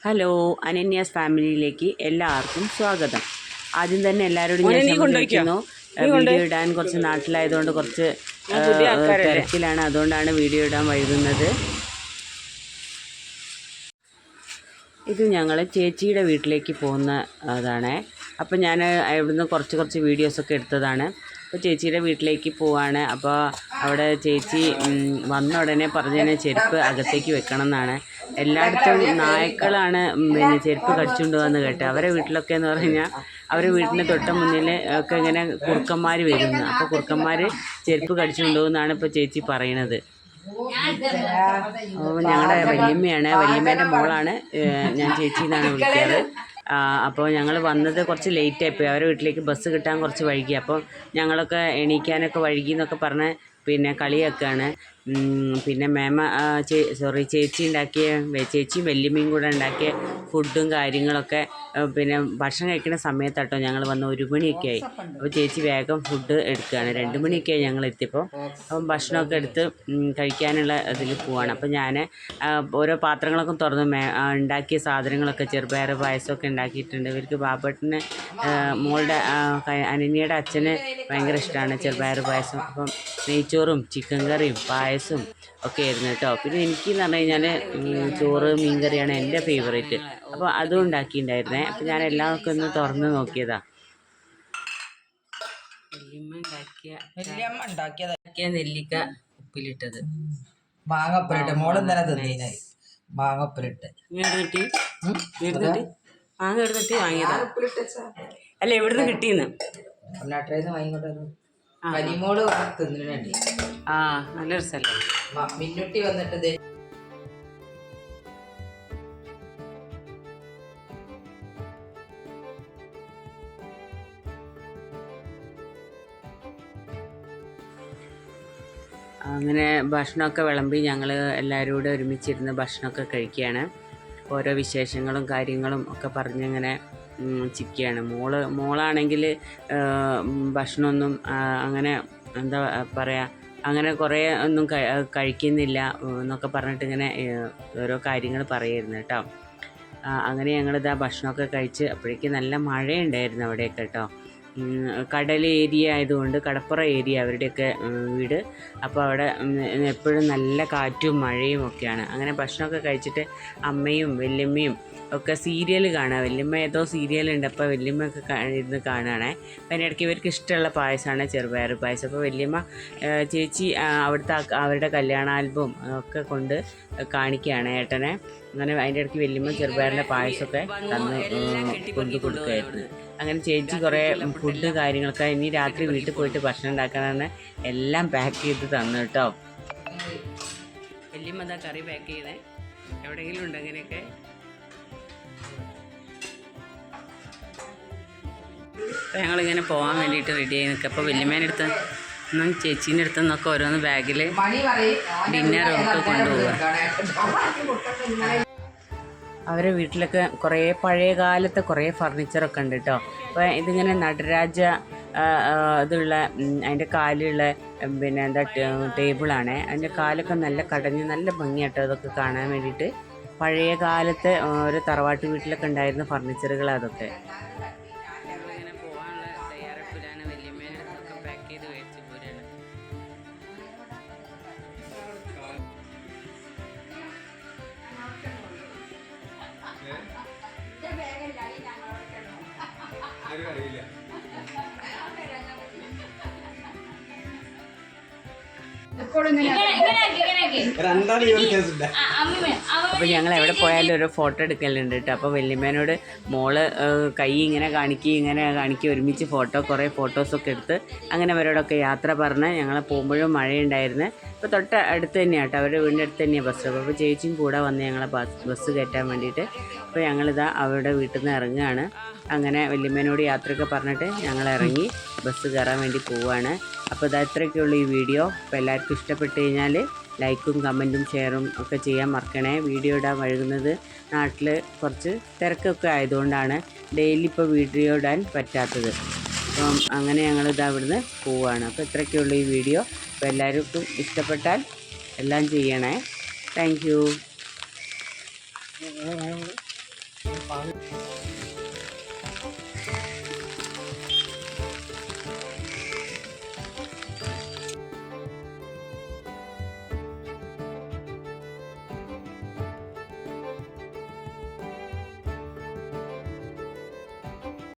Hello, അനന്യാസ് ഫാമിലിയിലേക്ക് എല്ലാവർക്കും സ്വാഗതം. ആദ്യം തന്നെ എല്ലാവരോടും ഞാൻ ക്ഷമിക്കുന്നു. വീഡിയോ ഇടാൻ കുറച്ച് നാട്ടിലായതുകൊണ്ട് കുറച്ച് തിരക്കിലാണ്, അതുകൊണ്ടാണ് വീഡിയോ ഇടാൻ വൈകുന്നത്. ഇത് ഞങ്ങൾ ചേച്ചിയുടെ വീട്ടിലേക്ക് പോകുന്ന അതാണ്. അപ്പോൾ ഞാൻ ഇവിടുന്ന് കുറച്ച് വീഡിയോസൊക്കെ എടുത്തതാണ്. അപ്പോൾ ചേച്ചിയുടെ വീട്ടിലേക്ക് പോവാണ്. അപ്പോൾ അവിടെ ചേച്ചി വന്ന ഉടനെ പറഞ്ഞതിന് ചെരുപ്പ് അകത്തേക്ക് വെക്കണം എന്നാണ്. എല്ലായിടത്തും നായ്ക്കളാണ് ചെരുപ്പ് കടിച്ചുകൊണ്ട് വന്ന് കേട്ടോ. അവരെ വീട്ടിലൊക്കെ എന്ന് പറഞ്ഞാൽ അവരുടെ വീട്ടിന് തൊട്ട് മുന്നിൽ ഒക്കെ ഇങ്ങനെ കുറുക്കന്മാർ വരുന്നു. അപ്പോൾ കുറുക്കന്മാർ ചെരുപ്പ് കടിച്ചുകൊണ്ട് പോകുന്നതാണ് ഇപ്പോൾ ചേച്ചി പറയണത്. ഞങ്ങളുടെ വല്യമ്മയാണ്, വല്യമ്മേൻ്റെ മോളാണ്. ഞാൻ ചേച്ചി എന്നാണ് വിളിക്കാറ്. അപ്പോൾ ഞങ്ങൾ വന്നത് കുറച്ച് ലേറ്റായിപ്പോയി. അവരുടെ വീട്ടിലേക്ക് ബസ് കിട്ടാൻ കുറച്ച് വൈകി. അപ്പോൾ ഞങ്ങളൊക്കെ എണീക്കാനൊക്കെ വൈകി എന്നൊക്കെ പറഞ്ഞ് പിന്നെ കളിയൊക്കെയാണ്. പിന്നെ ചേച്ചി ഉണ്ടാക്കിയ ചേച്ചിയും വല്യമ്മയും കൂടെ ഉണ്ടാക്കിയ ഫുഡും കാര്യങ്ങളൊക്കെ പിന്നെ ഭക്ഷണം കഴിക്കുന്ന സമയത്താട്ടോ ഞങ്ങൾ വന്ന് 1 മണിയൊക്കെ ആയി. അപ്പോൾ ചേച്ചി വേഗം ഫുഡ് എടുക്കുകയാണ്. 2 മണിയൊക്കെ ആയി ഞങ്ങൾ എത്തിയപ്പോൾ. അപ്പം ഭക്ഷണമൊക്കെ എടുത്ത് കഴിക്കാനുള്ള ഇതിൽ പോവാണ്. അപ്പോൾ ഞാൻ ഓരോ പാത്രങ്ങളൊക്കെ തുറന്ന് ഉണ്ടാക്കിയ സാധനങ്ങളൊക്കെ ചെറുപയർ പായസമൊക്കെ ഉണ്ടാക്കിയിട്ടുണ്ട്. ഇവർക്ക് ബാബട്ടിന് മോളുടെ അനന്യയുടെ അച്ഛന് ഭയങ്കര ഇഷ്ടമാണ് ചെറുപയർ പായസം. അപ്പം നെയ്ച്ചോറും ചിക്കൻ കറിയും പായസവും ഒക്കെ ആയിരുന്നു കേട്ടോ. പിന്നെ എനിക്കെന്ന് പറഞ്ഞു കഴിഞ്ഞാൽ ചോറ് മീൻ കറിയാണ് എൻ്റെ ഫേവറേറ്റ്. അപ്പോൾ അതും ഉണ്ടാക്കിയിട്ടുണ്ടായിരുന്നേ. അപ്പോൾ ഞാൻ എല്ലാവർക്കും ഒന്ന് തുറന്ന് നോക്കിയതാണ്. ഉണ്ടാക്കിയ നെല്ലിക്ക ഉപ്പിലിട്ടത്, മാങ്ങപ്പുരട്ട് മോളും തന്നെ തിന്നീനായി. മാങ്ങപ്പുരട്ട് മാങ്ങ എടുത്തിട്ട് വാങ്ങിയതാ. അല്ല, എവിടുന്ന് കിട്ടിയെന്ന് കർണാടകയിൽ വാങ്ങിക്കൊണ്ടു. കനിമോള് തിന്നിട്ടുണ്ട്. നല്ല രസമല്ലേ. മിന്നുട്ടി വന്നിട്ട് അങ്ങനെ ഭക്ഷണമൊക്കെ വിളമ്പി ഞങ്ങൾ എല്ലാവരും കൂടെ ഒരുമിച്ചിരുന്ന് ഭക്ഷണമൊക്കെ കഴിക്കുകയാണ്. ഓരോ വിശേഷങ്ങളും കാര്യങ്ങളും ഒക്കെ പറഞ്ഞിങ്ങനെ ചിരിക്കുകയാണ്. മോളാണെങ്കിൽ ഭക്ഷണമൊന്നും അങ്ങനെ എന്താ പറയുക, അങ്ങനെ കുറേ ഒന്നും കഴിക്കുന്നില്ല എന്നൊക്കെ പറഞ്ഞിട്ട് ഇങ്ങനെ ഓരോ കാര്യങ്ങൾ പറയായിരുന്നു കേട്ടോ. അങ്ങനെ ഞങ്ങളിതാ ഭക്ഷണമൊക്കെ കഴിച്ച് അപ്പോഴേക്കും നല്ല മഴയുണ്ടായിരുന്നു അവിടെയൊക്കെ കേട്ടോ. കടൽ ഏരിയ ആയതുകൊണ്ട്, കടപ്പുറ ഏരിയ അവരുടെയൊക്കെ വീട്. അപ്പോൾ അവിടെ എപ്പോഴും നല്ല കാറ്റും മഴയും ഒക്കെയാണ്. അങ്ങനെ ഭക്ഷണമൊക്കെ കഴിച്ചിട്ട് അമ്മയും വല്യമ്മയും ഒക്കെ സീരിയൽ കാണുക. വല്യമ്മ ഏതോ സീരിയലുണ്ട്, അപ്പോൾ വല്യമ്മയൊക്കെ ഇരുന്ന് കാണുകയാണേ. അപ്പം അതിനിടയ്ക്ക് ഇവർക്ക് ഇഷ്ടമുള്ള പായസമാണ് ചെറുപയർ പായസം. അപ്പോൾ വല്യമ്മ ചേച്ചി അവരുടെ കല്യാണ ആൽബം ഒക്കെ കൊണ്ട് കാണിക്കുകയാണ് ഏട്ടനെ. അങ്ങനെ അതിൻ്റെ ഇടയ്ക്ക് വല്യമ്മ ചെറുപയറിൻ്റെ പായസമൊക്കെ കൊണ്ടു കൊടുക്കുമായിരുന്നു. അങ്ങനെ ചേച്ചി കുറേ ഫുഡ് കാര്യങ്ങളൊക്കെ ഇനി രാത്രി വീട്ടിൽ പോയിട്ട് ഭക്ഷണം ഉണ്ടാക്കാനാണ് എല്ലാം പാക്ക് ചെയ്ത് തന്നു കേട്ടോ. വല്യമ്മ അതാ കറി പാക്ക് ചെയ്തേ. എവിടെയെങ്കിലും ഉണ്ട് അങ്ങനെയൊക്കെ. അപ്പോൾ ഞങ്ങളിങ്ങനെ പോകാൻ വേണ്ടിയിട്ട് റെഡി ആയി നിൽക്കുക. അപ്പോൾ വല്യമ്മേൻ്റെ അടുത്ത് നിന്നും ചേച്ചീൻ്റെ അടുത്ത് നിന്നൊക്കെ ഓരോന്ന് ബാഗിൽ ഡിന്നറൊക്കെ കൊണ്ടുപോകുക. അവരുടെ വീട്ടിലൊക്കെ കുറേ പഴയ കാലത്തെ കുറേ ഫർണിച്ചറൊക്കെ ഉണ്ട് കേട്ടോ. അപ്പോൾ ഇതിങ്ങനെ നടരാജ ഇതുള്ള അതിൻ്റെ കാലുള്ള പിന്നെ എന്താ ടേബിളാണ്. അതിൻ്റെ കാലൊക്കെ നല്ല കടഞ്ഞ് നല്ല ഭംഗിയാട്ടോ അതൊക്കെ കാണാൻ വേണ്ടിയിട്ട്. പഴയ കാലത്തെ ഒരു തറവാട്ട് വീട്ടിലൊക്കെ ഉണ്ടായിരുന്ന ഫർണിച്ചറുകൾ അതൊക്കെ. അപ്പോൾ ഞങ്ങൾ എവിടെ പോയാലും ഒരു ഫോട്ടോ എടുക്കലുണ്ട് കേട്ടോ. അപ്പോൾ വല്യമ്മേനോട് മോള് കൈ ഇങ്ങനെ കാണിക്കുക ഒരുമിച്ച് കുറേ ഫോട്ടോസൊക്കെ എടുത്ത് അങ്ങനെ അവരോടൊക്കെ യാത്ര പറഞ്ഞ് ഞങ്ങൾ പോകുമ്പോഴും മഴയുണ്ടായിരുന്നു. ഇപ്പോൾ തൊട്ട് അടുത്ത് തന്നെയാണ് കേട്ടോ, അവരുടെ വീടിൻ്റെ അടുത്ത് തന്നെയാണ് ബസ് സ്റ്റോപ്പ്. അപ്പോൾ ചേച്ചിയും കൂടെ വന്ന് ഞങ്ങളെ ബസ് കയറ്റാൻ വേണ്ടിയിട്ട്. അപ്പോൾ ഞങ്ങളിതാ അവരുടെ വീട്ടിൽ നിന്ന് ഇറങ്ങുകയാണ്. അങ്ങനെ വല്യമ്മേനോട് യാത്രയൊക്കെ പറഞ്ഞിട്ട് ഞങ്ങൾ ഇറങ്ങി ബസ് കയറാൻ വേണ്ടി പോവുകയാണ്. അപ്പോൾ ഇത് അത്രയൊക്കെയുള്ളൂ ഈ വീഡിയോ. അപ്പോൾ എല്ലാവർക്കും ഇഷ്ടപ്പെട്ട് കഴിഞ്ഞാൽ ലൈക്കും കമൻറ്റും ഷെയറും ഒക്കെ ചെയ്യാൻ മറക്കണേ. വീഡിയോ ഇടാൻ വൈകുന്നത് നാട്ടിൽ കുറച്ച് തിരക്കൊക്കെ ആയതുകൊണ്ടാണ് ഡെയിലി ഇപ്പോൾ വീഡിയോ ഇടാൻ പറ്റാത്തത്. അപ്പം അങ്ങനെ ഞങ്ങളിത് അവിടുന്ന് പോവുകയാണ്. അപ്പോൾ ഇത്രയൊക്കെയുള്ളൂ ഈ വീഡിയോ. അപ്പോൾ എല്ലാവർക്കും ഇഷ്ടപ്പെട്ടാൽ എല്ലാം ചെയ്യണേ. Thank you. മാങ്ങ